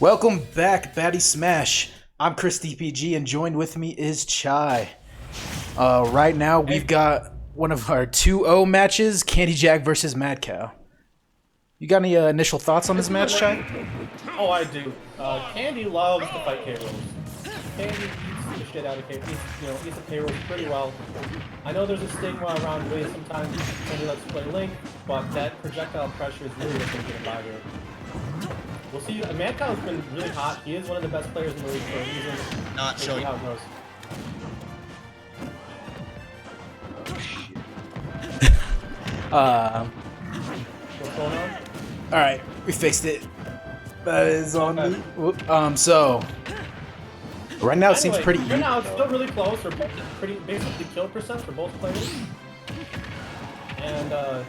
Welcome back, Baddy Smash. I'm Chris DPG, and joined with me is Chai. Right now, we've got one of our 2-0 matches, Candy Jack versus Mad Cow. You got any initial thoughts on this match, Chai? Oh, I do. Candy loves to fight K-Rolls. Candy eats the shit out of K-Rolls. Eats the K-Rolls pretty well. I know there's a stigma around ways sometimes Candy likes to play Link, but that projectile pressure is really what's going to get him by here. We'll see. Mad Cow's been really hot. He is one of the best players in the league for a reason. Not we'll showing. How it goes. What's going on? All right, we fixed it. That is on me. Whoop. So right now it seems pretty right even. now it's still really close. For pretty basically kill percent for both players. And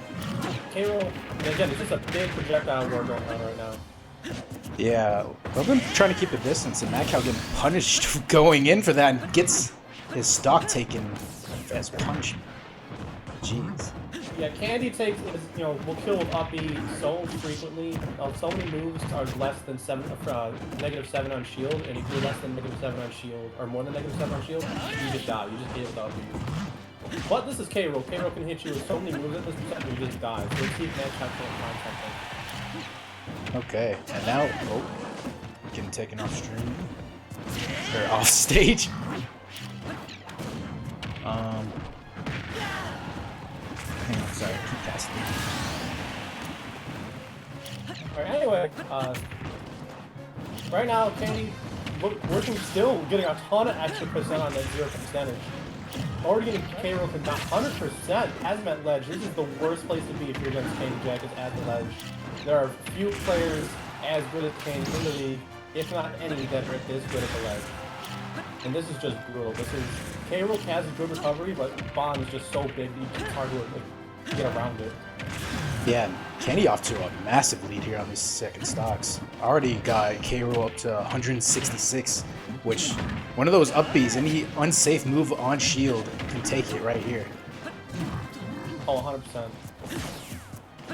K-Roll, again, it's just a big projectile war going on right now. Yeah, we've been trying to keep a distance, and Mad Cow getting punished going in for that, and gets his stock taken as punch. Jeez. Yeah, Candy takes, will kill with up B so frequently. So many moves are less than -7 on shield, and if you're less than -7 on shield, or more than -7 on shield, you just die. You just hit with up B. But this is K-Roll. K-Roll can hit you with so many moves at this percent, and you just die. So let's see if Mad Cow can't find something. Okay, and now, getting taken off stream, or off stage. Hang on, sorry, keep casting. Alright, anyway, right now, Candy working still getting a ton of extra percent on that 0 percentage. Already getting K-Roll to 100%. Hazmat ledge. This is the worst place to be if you're against Candy Jack, is at the ledge. There are few players as good as Candy in the league, if not any, that are this good at the ledge. And this is just brutal. This is K-Roll has a good recovery, but Bond is just so big that it's hard to get around it. Yeah, Candy off to a massive lead here on these second stocks. Already got K-Roll up to 166, which one of those up Bs, any unsafe move on shield can take it right here. Oh, 100%.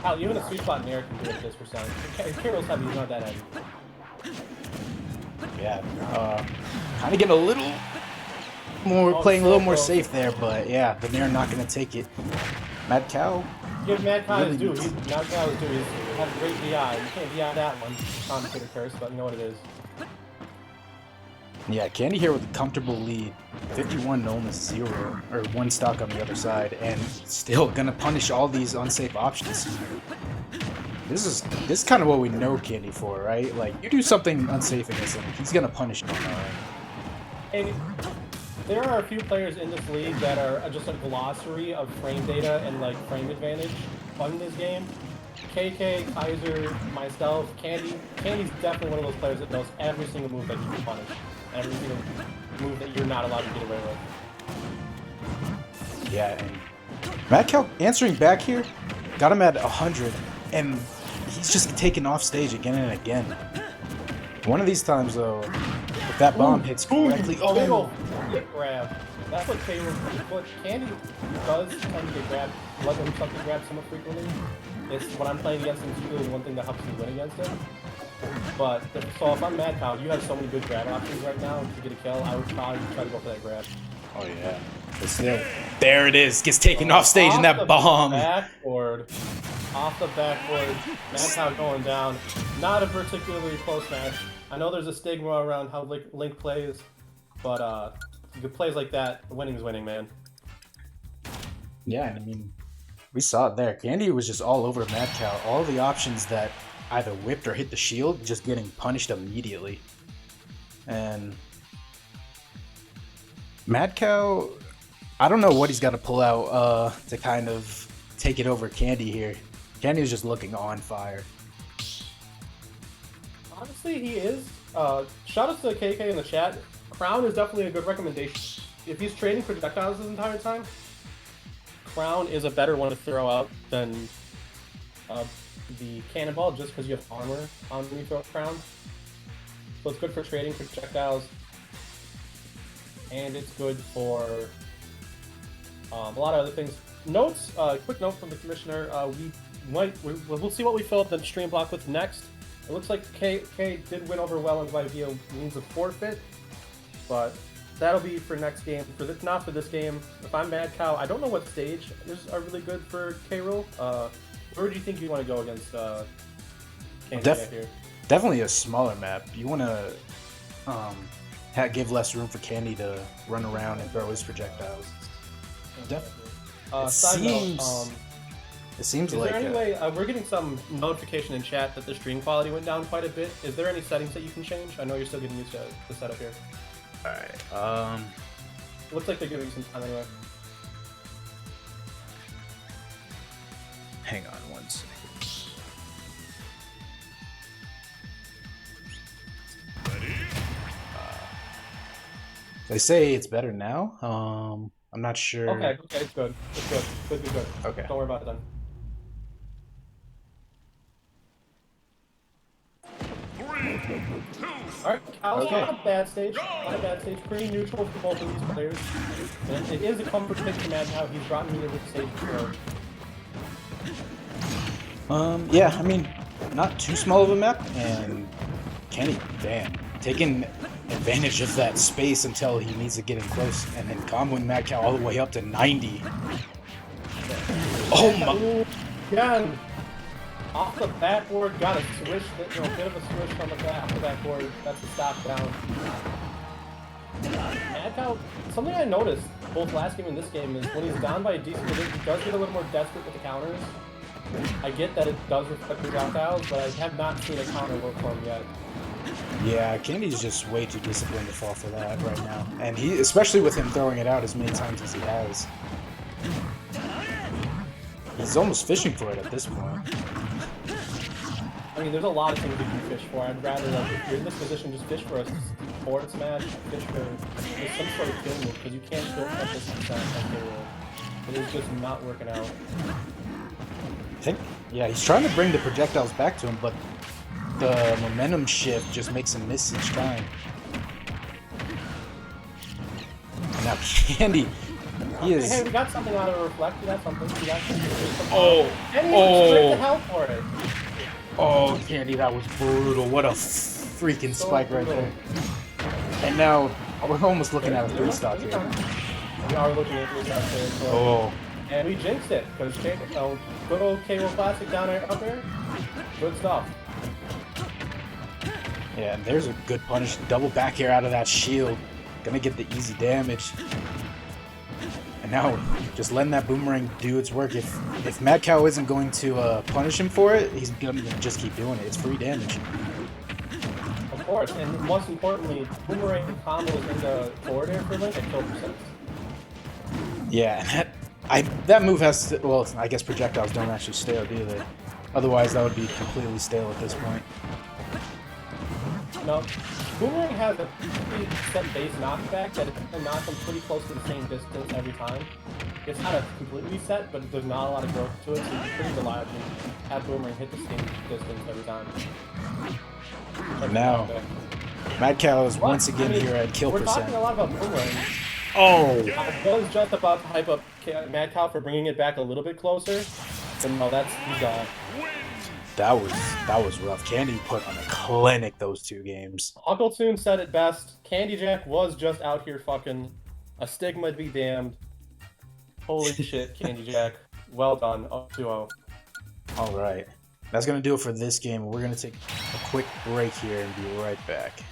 Hell, even a sweet spot in the air can do it at this percent. K-Roll's heavy, he's not that heavy. Yeah, kind of getting a little more, playing a little more safe there, but yeah, the Nair not going to take it. Mad Cow. Give Mad Cow his due. Mad Cow his due. He's had a great VI. You can't VI that one. Complicated curse, but you know what it is. Yeah, Candy here with a comfortable lead. 51 to almost 0, or 1 stock on the other side, and still gonna punish all these unsafe options. This is kind of what we know Candy for, right? Like, you do something unsafe against him, he's gonna punish you. And there are a few players in this league that are just a glossary of frame data and like frame advantage on this game. KK, Kaiser, myself, Candy. Candy's definitely one of those players that knows every single move that you can punish. Every single move that you're not allowed to get away with. Yeah, and Mad Cow answering back here, got him at 100, and he's just taken off stage again and again. One of these times, though, if that bomb hits correctly, big ol' flip grab. That's what what Candy does tend to get grabbed, let himself get grabbed somewhat frequently. It's when I'm playing against him too, is one thing that helps me win against him. But so if I'm Mad Cow, you have so many good grab options right now to get a kill. I would probably try to go for that grab. Oh yeah, there it is. Gets taken off stage in that bomb. Off the backboard, Mad Cow going down. Not a particularly close match. I know there's a stigma around how Link plays, but good plays like that, winning is winning, man. Yeah, and I mean, we saw it there. Candy was just all over Mad Cow. All the options that either whipped or hit the shield, just getting punished immediately. And Mad Cow, I don't know what he's got to pull out to kind of take it over Candy here. Candy was just looking on fire. Honestly, he is. Shout out to KK in the chat. Crown is definitely a good recommendation. If he's trading projectiles this entire time, Crown is a better one to throw out than the Cannonball, just because you have armor on when you throw Crown. So it's good for trading projectiles, and it's good for a lot of other things. Notes, quick note from the commissioner, we'll see what we fill up the stream block with next. It looks like K did win over Welland by via means of forfeit, but that'll be for next game. Not for this game. If I'm Mad Cow, I don't know what stage are really good for K. Rool. Where would you think you want to go against Candy Jack here? Definitely a smaller map. You want to give less room for Candy to run around and throw his projectiles. It seems like... Is there any way... we're getting some notification in chat that the stream quality went down quite a bit. Is there any settings that you can change? I know you're still getting used to the setup here. Alright, Looks like they're giving you some time anyway. hang on one second. They say it's better now. I'm not sure. Okay, it's good. It's good. Good. Okay. Don't worry about it then. Alright, Cal's not a bad stage. Not a bad stage. Pretty neutral for both of these players. And it is a comfort pick to Mad how he's brought me to the stage before. Yeah, I mean, not too small of a map, and Kenny, damn, taking advantage of that space until he needs to get in close, and then comboing Mad Cow all the way up to 90. Oh my! Again, off the backboard, got a swish, bit of a swish on the backboard. That's a stop down. Mad Cow, something I noticed both last game and this game is when he's down by a decent bit, he does get a little more desperate with the counters. I get that it does reflect projectiles, but I have not seen a counter work for him yet. Yeah, Candy's just way too disciplined to fall for that right now. And he, especially with him throwing it out as many times as he has. He's almost fishing for it at this point. I mean, there's a lot of things you can fish for. I'd rather, like, if you're in this position, just fish for a forward smash, fish for some sort of kill move, because you can't kill at this percent like they will. It is just not working out. I think, yeah, he's trying to bring the projectiles back to him, but the momentum shift just makes him miss each time. And now Candy, he is... Hey, we got something out of a reflect. We got something. Oh! And he went straight to hell for it. Oh, Candy, that was brutal. What a freaking spike right there. And now, we're almost looking at a 3-stock here. We are looking at a 3-stock here. So. Oh. And we jinxed it, because good old K. Rool Classic down there up there. Good stuff. Yeah, and there's a good punish. Double back air out of that shield. Gonna get the easy damage. And now, just letting that boomerang do its work. If Mad Cow isn't going to punish him for it, he's gonna just keep doing it. It's free damage. Of course, and most importantly, boomerang combos in the forward air for Link at kill percent. Yeah, that move has to, well, I guess projectiles don't actually stale, do they? Otherwise, that would be completely stale at this point. No, boomerang has a pretty set base knockback that it can knock them pretty close to the same distance every time. It's not a completely set, but there's not a lot of growth to it, so you can pretty reliably have boomerang hit the same distance every time. And now, Mad Cow is once again here at kill we're percent. Talking a lot about boomerang. Oh! I was just about to hype up Mad Cow for bringing it back a little bit closer, but no, he's gone. That was rough. Candy put on a clinic those 2 games. Uncle Toon said it best. Candy Jack was just out here fucking a stigma be damned. Holy shit, Candy Jack. Well done. Up 2-0. Alright. That's gonna do it for this game. We're gonna take a quick break here and be right back.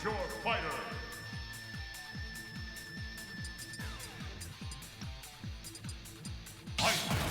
your fighter. Fight!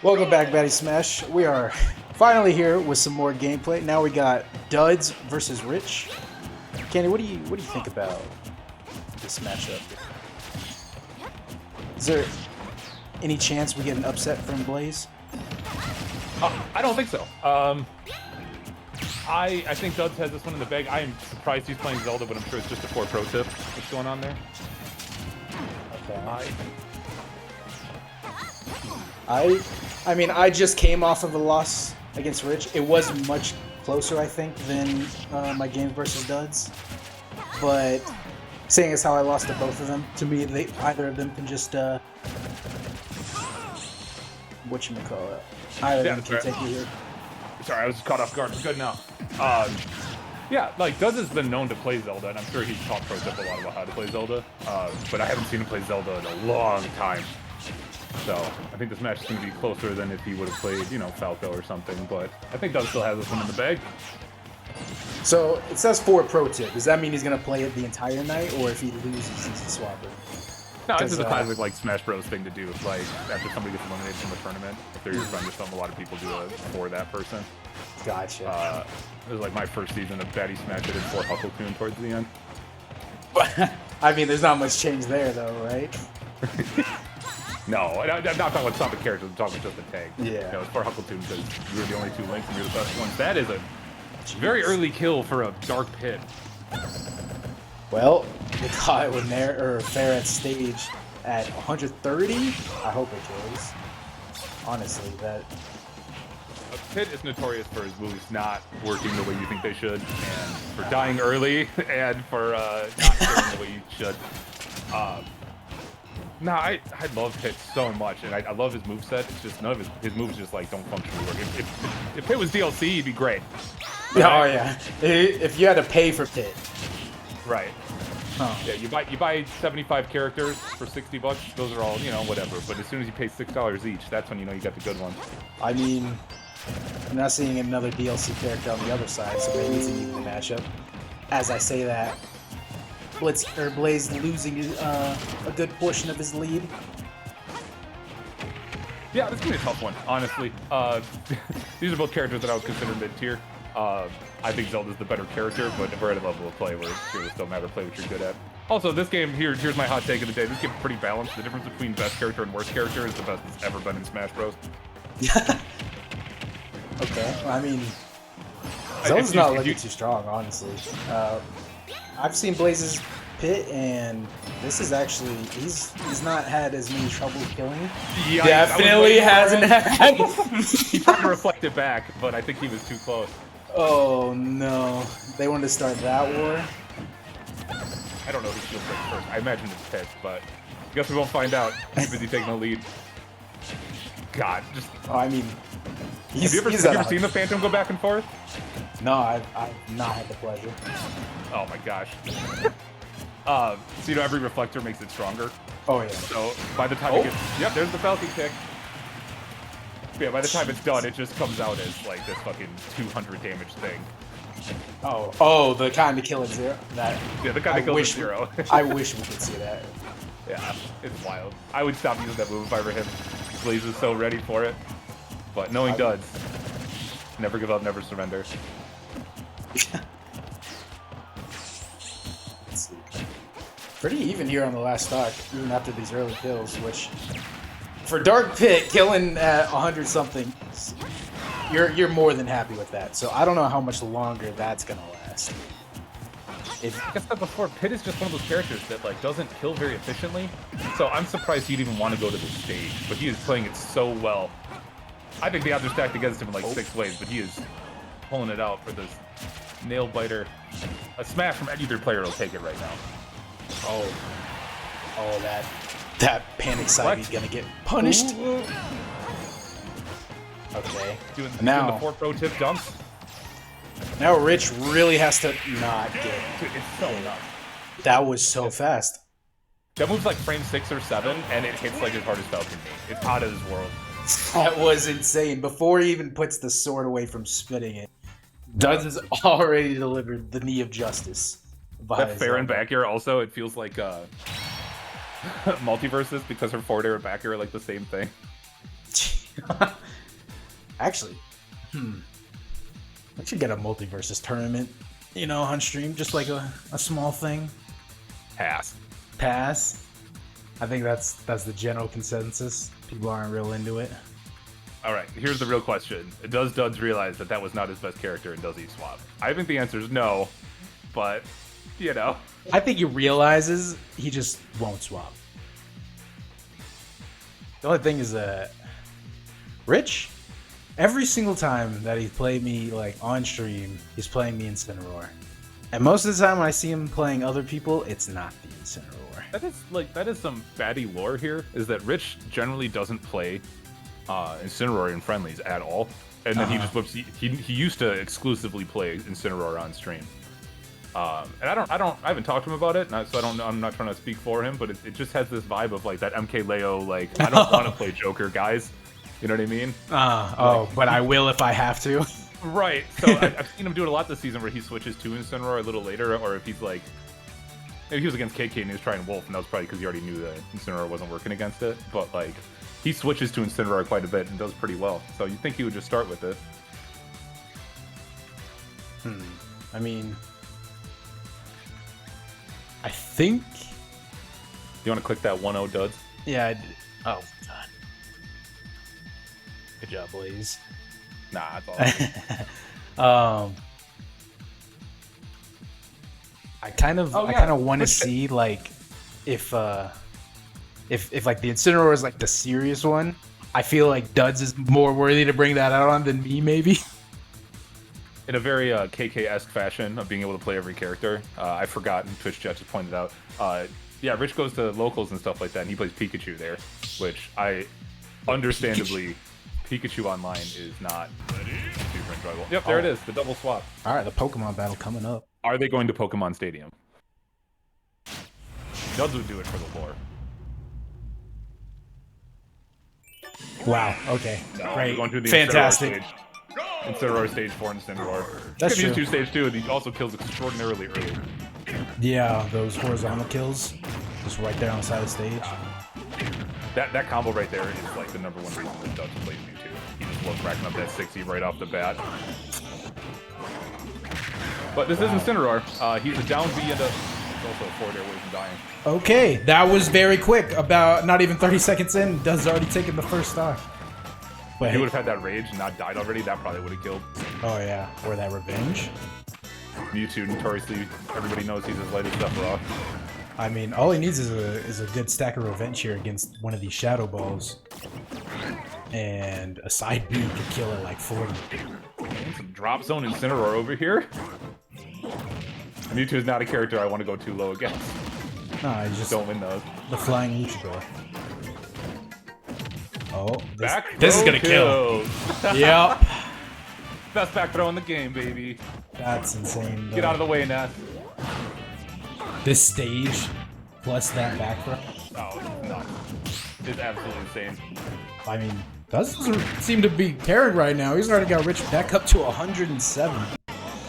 Welcome back, Baddy Smash. We are finally here with some more gameplay. Now we got Duds versus Rich. Kenny, what do you think about this matchup? Is there any chance we get an upset from Blaze? I don't think so. I think Duds has this one in the bag. I am surprised he's playing Zelda, but I'm sure it's just a 4 pro tip that's going on there. Okay. I mean, I just came off of a loss against Rich. It was much closer, I think, than my game versus Duds. But seeing as how I lost to both of them, to me, either of them can just whatchamacallit. Either of them can take it here. Sorry, I was caught off guard. Good now. Yeah, like, Duds has been known to play Zelda, and I'm sure he's taught pro tip a lot about how to play Zelda. But I haven't seen him play Zelda in a long time. So I think this match is going to be closer than if he would have played, you know, Falco or something. But I think Duds still has this one in the bag. So it says 4 pro tip. Does that mean he's going to play it the entire night, or if he loses, he's a swapper? No, this is a classic like Smash Bros thing to do. Like after somebody gets eliminated from a tournament, if they're your friend or something, a lot of people do it for that person. Gotcha. It was like my first season of Baddy Smash. I did 4 Hucklecoon towards the end. I mean, there's not much change there, though, right? No, I'm not talking about some of the characters. I'm talking just the tag. Yeah. No, it's 4 Hucklecoon because we were the only 2 links and we were the best ones. That is a very early kill for a Dark Pit. Well, they caught it when fair at stage at 130. I hope it kills. Honestly, that. Pit is notorious for his moves not working the way you think they should, and for dying early, and for not caring the way you should. No, I love Pit so much, and I love his moveset. It's just none of his moves just like don't functionally work. If Pit was DLC, he'd be great. But yeah. If you had to pay for Pit. Right. Huh. Yeah, you buy 75 characters for $60. Those are all, you know, whatever. But as soon as you pay $6 each, that's when you know you got the good ones. I mean, I'm not seeing another DLC character on the other side, so maybe it's an even matchup. As I say that, Blaze losing a good portion of his lead. Yeah, this is gonna be a tough one, honestly. These are both characters that I would consider mid-tier. I think Zelda's the better character, but if we're at a level of play where it really still matter, play what you're good at. Also, this game, here's my hot take of the day. This game's pretty balanced. The difference between best character and worst character is the best it's ever been in Smash Bros. Okay, well, I mean, Zelda's not looking too strong, honestly. I've seen Blaze's Pit, and this is actually, he's not had as many trouble killing. Yeah, definitely hasn't had. He tried to reflect it back, but I think he was too close. Oh no, they wanted to start that war? I don't know who shield breaks first. I imagine it's Pit, but I guess we won't find out. He's busy taking the lead. God, just... Oh, I mean, have you ever seen the Phantom go back and forth? No, I've not had the pleasure. Oh my gosh. So you know every reflector makes it stronger. Oh yeah. So by the time it gets... Yep, there's the Falcon kick. Yeah, by the time it's done, it just comes out as like this fucking 200 damage thing. Oh, the kind of kill at 0? Yeah, the kind of kill at 0. I wish we could see that. Yeah, it's wild. I would stop using that move if I were him. Blaze is so ready for it. But knowing Duds, never give up, never surrender. Let's see. Pretty even here on the last stock, even after these early kills, which for Dark Pit killing at 100 something, you're more than happy with that. So I don't know how much longer that's gonna last. Like I said before, Pit is just one of those characters that like doesn't kill very efficiently. So I'm surprised he'd even want to go to this stage, but he is playing it so well. I think the odds are stacked against him in like 6 ways, but he is pulling it out for this nail biter. A smash from either player will take it right now. Oh, that panic side, he's gonna get punished. Ooh. Okay. Doing now the 4 pro tip dumps. Now Rich really has to not get. Dude, it's so nuts. That was so fast. That move's like frame 6 or 7, and it hits like as hard as Falcon me. It's out of this world. That was insane. Before he even puts the sword away from spitting it, Duds has already delivered the knee of justice. That fair and back air also, it feels like multiverses because her forward air and back air are like the same thing. Actually, we should get a multiverses tournament, you know, on stream, just like a small thing. Pass. I think that's the general consensus. People aren't real into it. All right, here's the real question. Does Duds realize that was not his best character, and does he swap? I think the answer is no, but, you know. I think he realizes he just won't swap. The only thing is that Rich, every single time that he played me like on stream, he's playing me Incineroar. And most of the time when I see him playing other people, it's not the Incineroar. That is some Baddy lore here, is that Rich generally doesn't play Incineroar in friendlies at all, and then he just whips. He used to exclusively play Incineroar on stream, and I haven't talked to him about it, so I'm not trying to speak for him, but it just has this vibe of like that MK Leo, like I don't want to play Joker, guys. You know what I mean? But I will if I have to. Right. So I've seen him do it a lot this season, where he switches to Incineroar a little later, or if he's like. Maybe he was against KK and he was trying Wolf, and that was probably because he already knew that Incineroar wasn't working against it. But like, he switches to Incineroar quite a bit and does pretty well. So you'd think he would just start with it. I mean, I think. You want to click that 1-0 Duds? Yeah. Oh God. Good job, Blaze. Nah, that's all. I kind of want to see like if like the Incineroar is like the serious one. I feel like Duds is more worthy to bring that out on than me, maybe. In a very KK-esque fashion of being able to play every character, I forgot, and Twitch chat just pointed out. Yeah, Rich goes to locals and stuff like that, and he plays Pikachu there, which I understandably Pikachu online is not super enjoyable. Yep, there it is, the double swap. All right, the Pokemon battle coming up. Are they going to Pokemon Stadium? Duds would do it for the lore. Wow. Okay. No, great. Going to the Fantastic. Incineroar stage 4 and Incineroar. That's true. true. Stage 2, and he also kills extraordinarily early. Yeah, those horizontal kills, just right there on the side of the stage. That combo right there is like the #1 reason that Duds plays Mewtwo. He just loves racking up that 60 right off the bat. But this is Incineroar. He's a down B and he's also a forward air away from dying. Okay, that was very quick. About not even 30 seconds in, Duds already taken the first stock. But If he would have had that rage and not died already, that probably would have killed. Oh yeah, or that revenge. Mewtwo, notoriously, everybody knows he's as light as stuff raw. I mean, all he needs is a good stack of revenge here against one of these Shadow Balls. And a side B could kill it like 40. Some drop zone Incineroar over here. Mewtwo is not a character I want to go too low against. No, I just don't win those. The flying Luchador. Oh, this is gonna kill. Yep. Best back throw in the game, baby. That's insane. Though. Get out of the way, Ness. This stage plus that back throw. Oh, it's nuts. It's absolutely insane. I mean, doesn't seem to be caring right now. He's already got Rich back up to 107.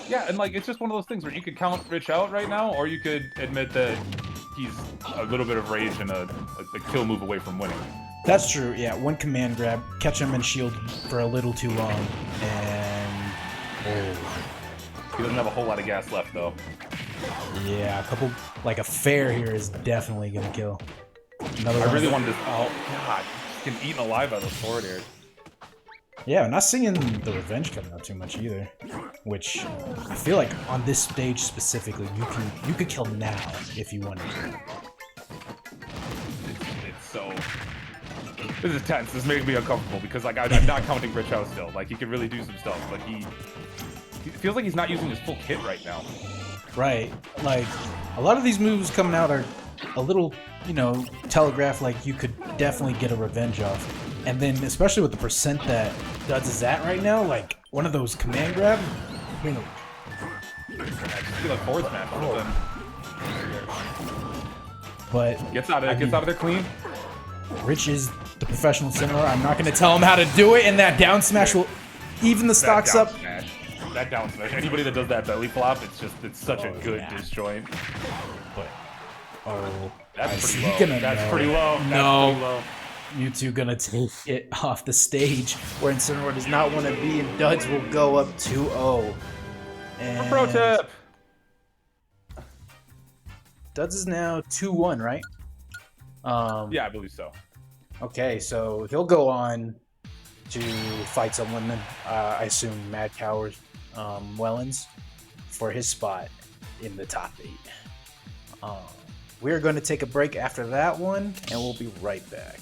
Yeah, and like it's just one of those things where you could count Rich out right now, or you could admit that he's a little bit of rage and a kill move away from winning. That's true. Yeah, one command grab, catch him and shield for a little too long, and he doesn't have a whole lot of gas left though. Yeah, a fair here is definitely gonna kill. Another I really wanted to. Oh god, he's getting eaten alive by those forward airs. Yeah, I'm not seeing the revenge coming out too much either, which I feel like on this stage specifically, you could kill now if you wanted to. It's so. This is tense. This makes me uncomfortable because like I'm not counting Rich out still. Like he can really do some stuff, but he feels like he's not using his full kit right now. Right. Like a lot of these moves coming out are a little, telegraphed. Like you could definitely get a revenge off. And then, especially with the percent that Duds is at right now, like one of those command grab, I feel like forward smash or something. But gets out of there clean. Rich is the professional Incineroar. I'm not going to tell him how to do it, and that down smash will even the stocks up. That down smash. Anybody that does that belly flop, it's such a good disjoint. But That's pretty He's low. gonna That's know pretty it. low. No. That's pretty low. Mewtwo gonna take it off the stage where Incineroar does not want to be, and Duds will go up 2-0. And Pro tip. Duds is now 2-1, right? Yeah, I believe so. Okay, so he'll go on to fight someone, I assume Mad Cow or Wellens, for his spot in the top 8. We're going to take a break after that one, and we'll be right back.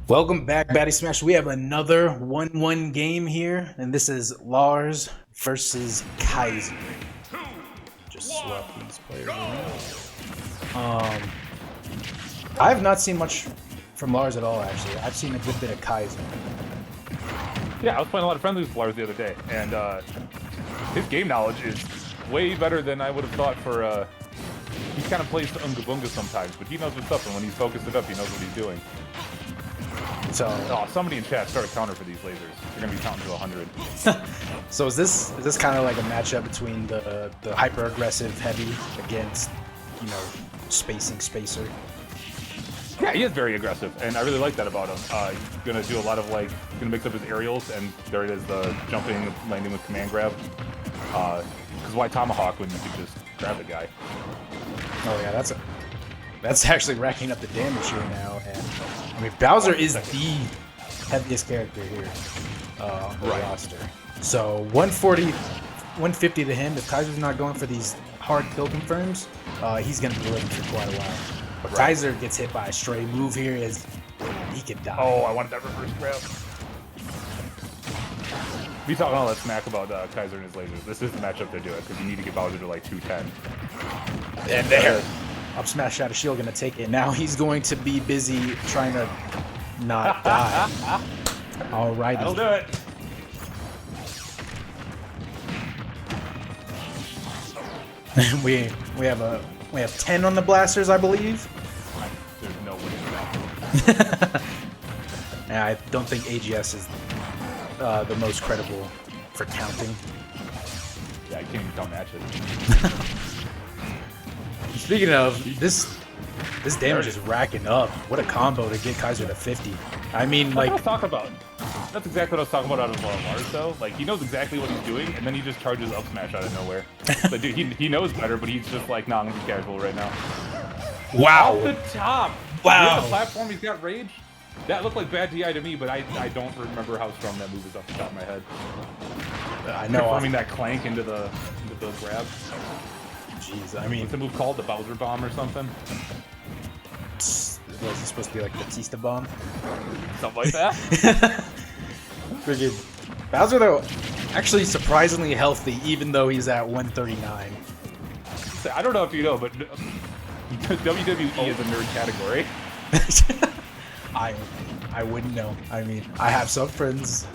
Welcome back, Baddy Smash. We have another 1-1 game here, and this is Lars versus Kaiser. Just swap these players around. I have not seen much from Lars at all, actually. I've seen a good bit of Kaiser. Yeah, I was playing a lot of friendlies with Lars the other day, and his game knowledge is way better than I would have thought for... he kind of plays Unga Bunga sometimes, but he knows what's up, and when he's focused it up, he knows what he's doing. So, somebody in chat start a counter for these lasers. They're gonna be counting to 100. so is this kind of like a matchup between the hyper aggressive heavy against, you know, spacing spacer? Yeah, he is very aggressive, and I really like that about him. He's gonna do a lot of gonna mix up his aerials, and there it is, the jumping, landing with command grab. Because why Tomahawk when you could just grab the guy? Oh yeah, that's actually racking up the damage here now, and I mean Bowser is the heaviest character here on the roster. So 140, 150 to him. If Kaiser's not going for these hard kill confirms, he's gonna be living for quite a while. But Kaiser gets hit by a stray move here, as he could die. Oh, I wanted that reverse grab. Be talking all that smack about Kaiser and his lasers. This is the matchup to do it, because you need to get Bowser to 210. And there. Up smash out of shield, gonna take it. Now he's going to be busy trying to not die. Alrighty. That'll do it. we have 10 on the blasters, I believe. There's no way to And I don't think AGS is the most credible for counting. Yeah, I can't even count matches. Speaking of, this damage is racking up. What a combo to get Kaiser to 50. I mean, That's what I like... was talking about. That's exactly what I was talking about out of Lars, though. He knows exactly what he's doing, and then he just charges up smash out of nowhere. But dude, he knows better, but he's just nah, I'm gonna be casual right now. Wow. Off the top! Wow. Yeah, the platform, he's got rage. That looked like bad DI to me, but I don't remember how strong that move is off the top of my head. I know. Confirming that clank into the grab. Jeez, I mean... What's the move called? The Bowser Bomb or something? Was he supposed to be like Batista bomb? Something like that. Friggin' Bowser though, actually surprisingly healthy, even though he's at 139. I don't know if you know, but WWE is a nerd category. I wouldn't know. I mean, I have some friends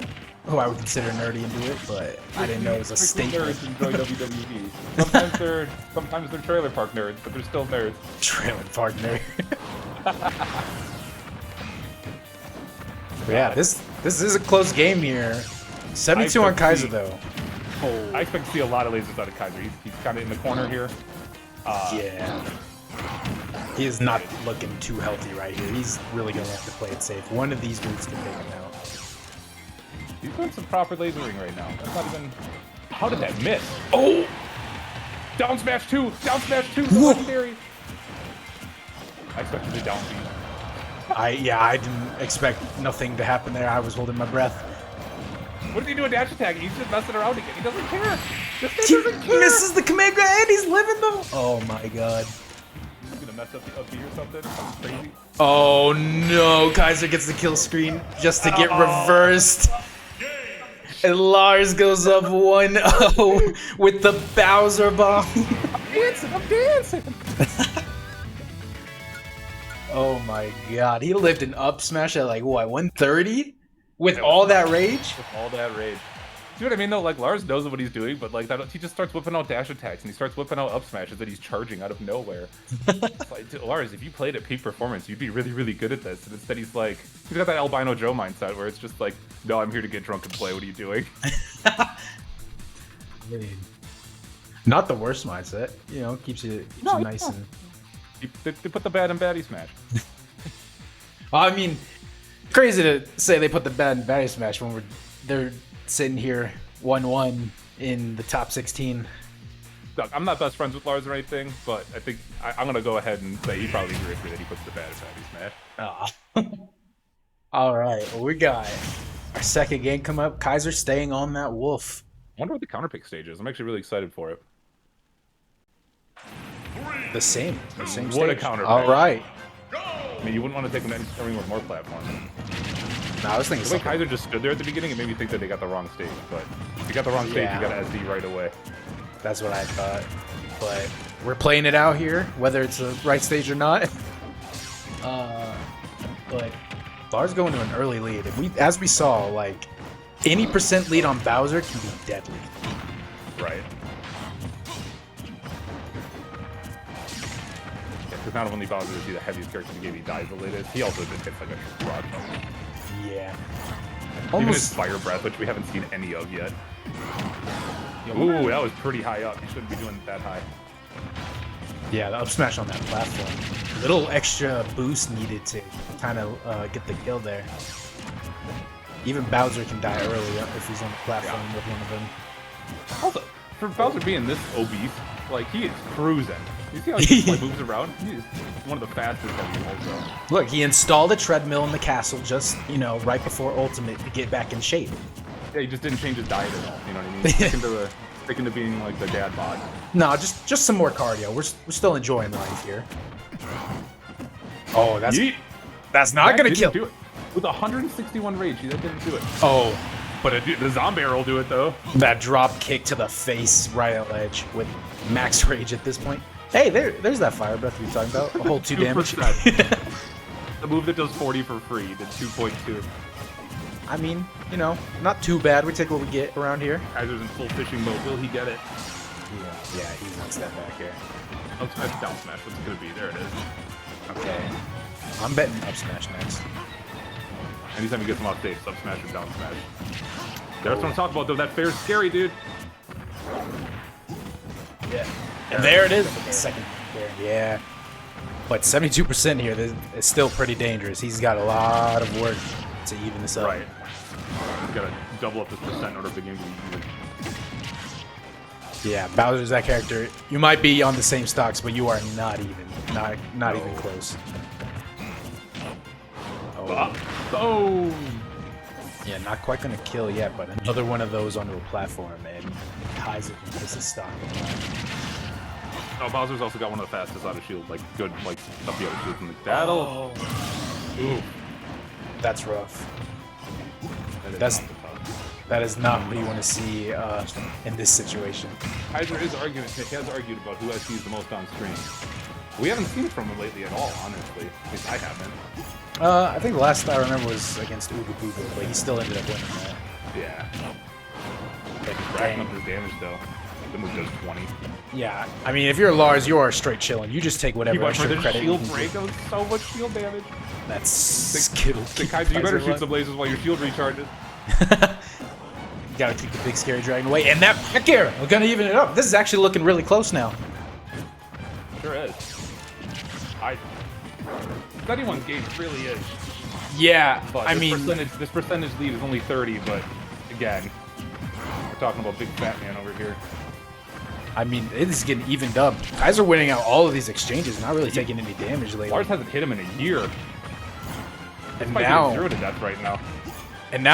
who I would consider nerdy into it, but I didn't know it was a statement. Nerds enjoy WWE. Sometimes they're trailer park nerds, but they're still nerds. Trailer park nerd. But yeah, this is a close game here. 72 on Kaiser though. Oh, I expect to see a lot of lasers out of Kaiser. He's kind of in the corner here. Yeah. He is not looking too healthy right here. He's really going to have to play it safe. One of these moves can take him out. He's doing some proper lasering right now. That's not even... How did that miss? Oh! Down smash 2! Down smash 2! The legendary! I expected a down beat. I didn't expect nothing to happen there. I was holding my breath. What is he doing dash attack? He's just messing around again. He doesn't care. This guy He doesn't care. misses the command grab and he's living though. Oh my god. He's gonna mess up the up B or something. That's crazy. Oh no, Kaiser gets the kill screen just to get reversed. And Lars goes up 1-0 with the Bowser bomb. I'm dancing. Oh my god, he lived an up smash at like what, 130? With all that rage? With all that rage. See what I mean though? Like Lars knows what he's doing, but like he just starts whipping out dash attacks and he starts whipping out up smashes that he's charging out of nowhere. It's like, dude, Lars, if you played at peak performance, you'd be really, really good at this. And instead he's got that albino Joe mindset where it's just like, no, I'm here to get drunk and play. What are you doing? Not the worst mindset, you know, keeps you nice and. They put the bad in Baddy smash. Well, I mean, crazy to say they put the bad in Baddy smash when they're sitting here 1-1 in the top 16. Look, I'm not best friends with Lars or anything, but I think I'm gonna go ahead and say he probably agrees with me that he puts the bad in Baddy smash. All right, well, we got our second game come up. Kaiser staying on that wolf. I wonder what the counterpick stage is. I'm actually really excited for it. The same What stage. a counterpick. All right. I mean, you wouldn't want to take him to anywhere with more platforms. No, I was thinking The way something. Kaiser just stood there at the beginning, it made me think that they got the wrong stage. But if you got the wrong stage, Yeah. you got SD right away. That's what I thought. But we're playing it out here, whether it's the right stage or not. But Lars going to an early lead. As we saw, like any % lead on Bowser can be deadly. Right. Because not only Bowser is he the heaviest character in the game, he dies the latest. He also just gets like a rock. Yeah. Even his Almost. fire breath, which we haven't seen any of yet. Ooh, that was pretty high up. You shouldn't be doing it that high. Yeah, the up smash on that platform. Little extra boost needed to kind of get the kill there. Even Bowser can die early if he's on the platform with one of them. Also, for Bowser being this obese, like he is cruising. You see how he just, like, moves around? He is one of the fastest ever also. Look, he installed a treadmill in the castle just, right before Ultimate to get back in shape. Yeah, he just didn't change his diet at all. You know what I mean? Sticking to being like the dad bod. No, just some more cardio. We're still enjoying life here. Oh, that's not That gonna didn't kill. do it. With 161 rage, that didn't do it. Oh, But the zombie will do it though. that drop kick to the face right at ledge with max rage at this point. Hey, there's that fire breath we were talking about. A whole 2 damage. 2%. The move that does 40 for free did 2.2. I mean, not too bad. We take what we get around here. Kaiser's in full fishing mode. Will he get it? Yeah, he wants that back here. Up smash, down smash. What's it gonna be? There it is. Okay. I'm betting up smash next. Anytime he gets him off stage, up smash or down smash. That's what I'm talking about though. That fair's scary, dude. Yeah. And there it is. Second there. Yeah. But 72% here is still pretty dangerous. He's got a lot of work to even this up. Right. He's gotta double up this percent in order for the game to be even. Yeah, Bowser's that character. You might be on the same stocks, but you are not even. Not even close. Oh. Yeah, not quite gonna kill yet, but another one of those onto a platform, and Kaiser can piss his stock. Oh, Bowser's also got one of the fastest out of shield, like good, like up the other shields in the battle. Ooh, That's rough. that is That's- not the top. That is not what you want to see in this situation. Kaiser is arguing. He has argued about who SC is the most on stream. We haven't seen it from him lately at all, honestly. At least I haven't. I think the last I remember was against Uga Booga, but he still ended up winning that. Yeah. Like he's racking up his damage though. The move does 20. Yeah, I mean, if you're Lars, you are straight chilling. You just take He whatever went for extra the credit. shield you can break. That was so much shield damage. get. That's skittle. Kaiser, you better shoot some lasers while your shield recharges. You gotta keep the big scary dragon away. And that back air, we're gonna even it up. This is actually looking really close now. Sure is. Anyone's game really is. Yeah, But I this mean, this percentage lead is only 30, but again, we're talking about big fat man over here. it is getting evened up. Kaiser winning out all of these exchanges, not really taking any damage lately. Lars hasn't hit him in a year. And Might be now, 0 to death right now.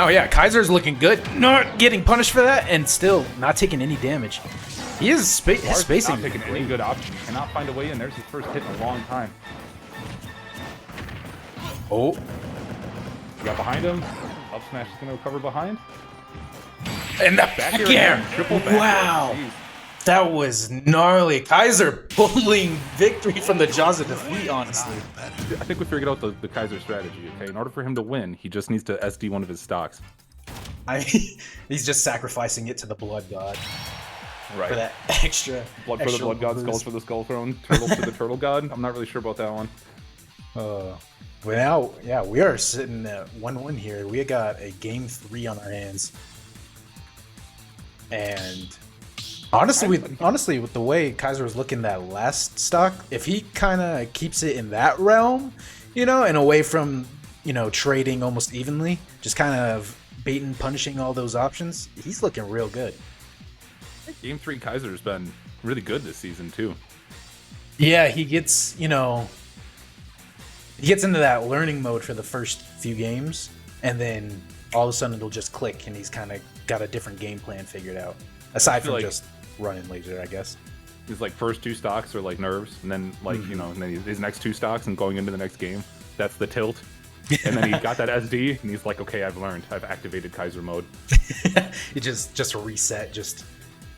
yeah, Kaiser's looking good. Not getting punished for that, and still not taking any damage. He is his Lars spacing. not picking any good option. He cannot find a way in. There's his first hit in a long time. Oh, You got behind him. Up smash is going to recover behind. and that Back back air air. again. Triple back air. Wow. Jeez. That was gnarly. Kaiser pulling victory from the jaws of defeat, honestly. I think we figured out the Kaiser strategy, okay? In order for him to win, he just needs to SD one of his stocks. He's just sacrificing it to the blood god Right. for that extra. Blood for the extra blood god, boost. skulls for the skull throne, turtles to the turtle god. I'm not really sure about that one. But now, yeah, we are sitting at 1-1 here. We got a game 3 on our hands. And honestly, with the way Kaiser was looking that last stock, if he kind of keeps it in that realm, and away from, trading almost evenly, just kind of baiting, punishing all those options, he's looking real good. Game 3 Kaiser's been really good this season, too. Yeah, he gets, he gets into that learning mode for the first few games, and then all of a sudden it'll just click, and he's kind of got a different game plan figured out. Aside from like- just running laser, I guess. His like first 2 stocks are like nerves, and then like and then his next 2 stocks and going into the next game, that's the tilt. And then he got that SD, and he's like, okay, I've learned. I've activated Kaiser mode. It just a reset. Just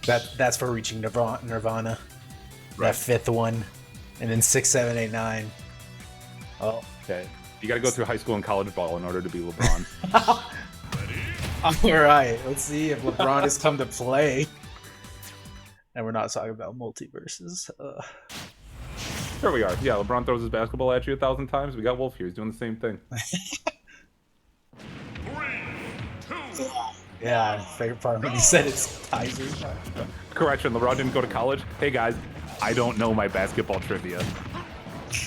that's for reaching Nirvana. Right. That 5th one, and then 6, 7, 8, 9. Oh, Okay. You got to go through high school and college ball in order to be LeBron. all right. Let's see if LeBron has come to play. And we're not talking about multiverses. Here we are. Yeah, LeBron throws his basketball at you 1,000 times. We got Wolf here. He's doing the same thing. Yeah, favorite part when he said it's Kaiser. Correction, LeBron didn't go to college. Hey guys, I don't know my basketball trivia.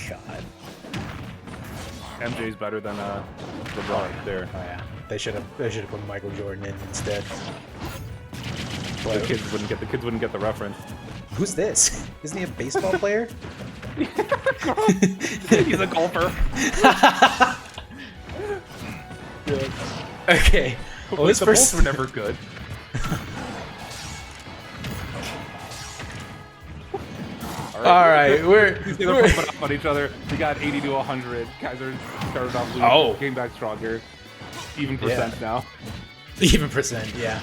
God. MJ's better than LeBron there. Oh yeah. They should have put Michael Jordan in instead. The kids wouldn't get the reference. Who's this? Isn't he a baseball player? He's a golfer. Okay. Well, this the first Bulls were never good. All right, They're pumping up on each other. We got 80 to 100. Kaiser started off losing. Oh. Came back stronger. Even percent now. even percent. Yeah,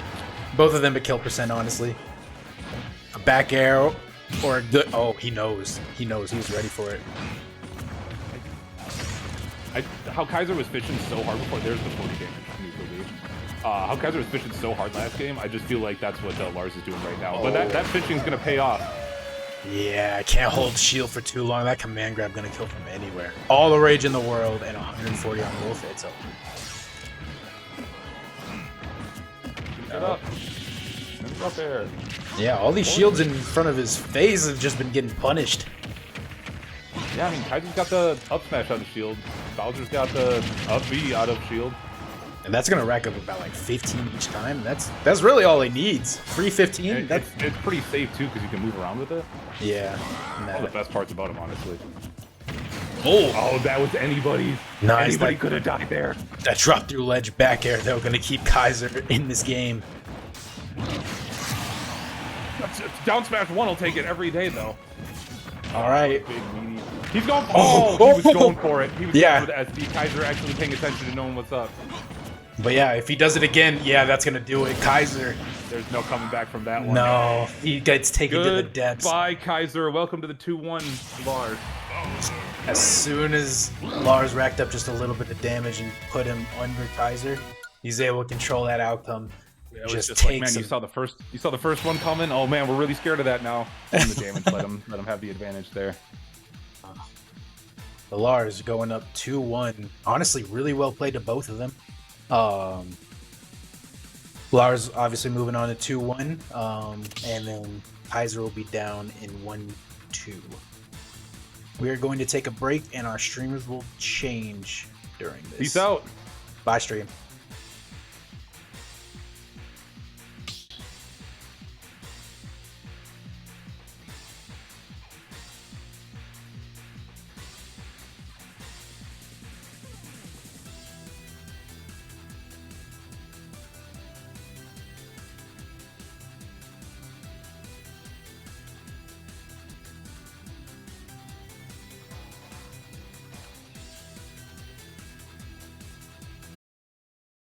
both of them a kill percent. Honestly, a back arrow or a good. Oh, he knows. He knows. He was ready for it. How Kaiser was fishing so hard before. There's the 40 damage. How Kaiser was fishing so hard last game. I just feel like that's what Lars is doing right now. Oh. But that fishing's gonna pay off. Yeah, I can't hold shield for too long. That command grab gonna kill from anywhere. All the rage in the world and 140 on Wolf. It's over. Get up. Get up there. Yeah, all these shields in front of his face have just been getting punished. Yeah, I mean, Kaiser's got the up smash out of shield. Bowser's got the up B out of shield. And that's gonna rack up about like 15 each time. That's really all he needs. Free 15. And it's pretty safe too because you can move around with it. Yeah. One of the best parts about him, honestly. Oh, That was anybody's. Nice. Anybody could have died there. that drop through ledge back air though gonna keep Kaiser in this game. Down smash 1 will take it every day though. All right. Big meaty. He's going. Oh, he was going for it. He was Yeah. going for the SD. Kaiser actually paying attention to knowing what's up. But yeah, if he does it again, yeah, that's gonna do it. Kaiser. There's no coming back from that one. No, he gets taken to the depths. Goodbye, Kaiser. Welcome to the 2-1 Lars. As soon as Lars racked up just a little bit of damage and put him under Kaiser, he's able to control that outcome. Yeah, it was just just like, takes man, him. you saw the first one coming. Oh man, we're really scared of that now. And the damage let him have the advantage there. The Lars going up 2-1. Honestly, really well played to both of them. Lars obviously moving on to 2-1, and then Kaiser will be down in 1-2. We are going to take a break, and our streamers will change during this. Peace out. Bye, stream.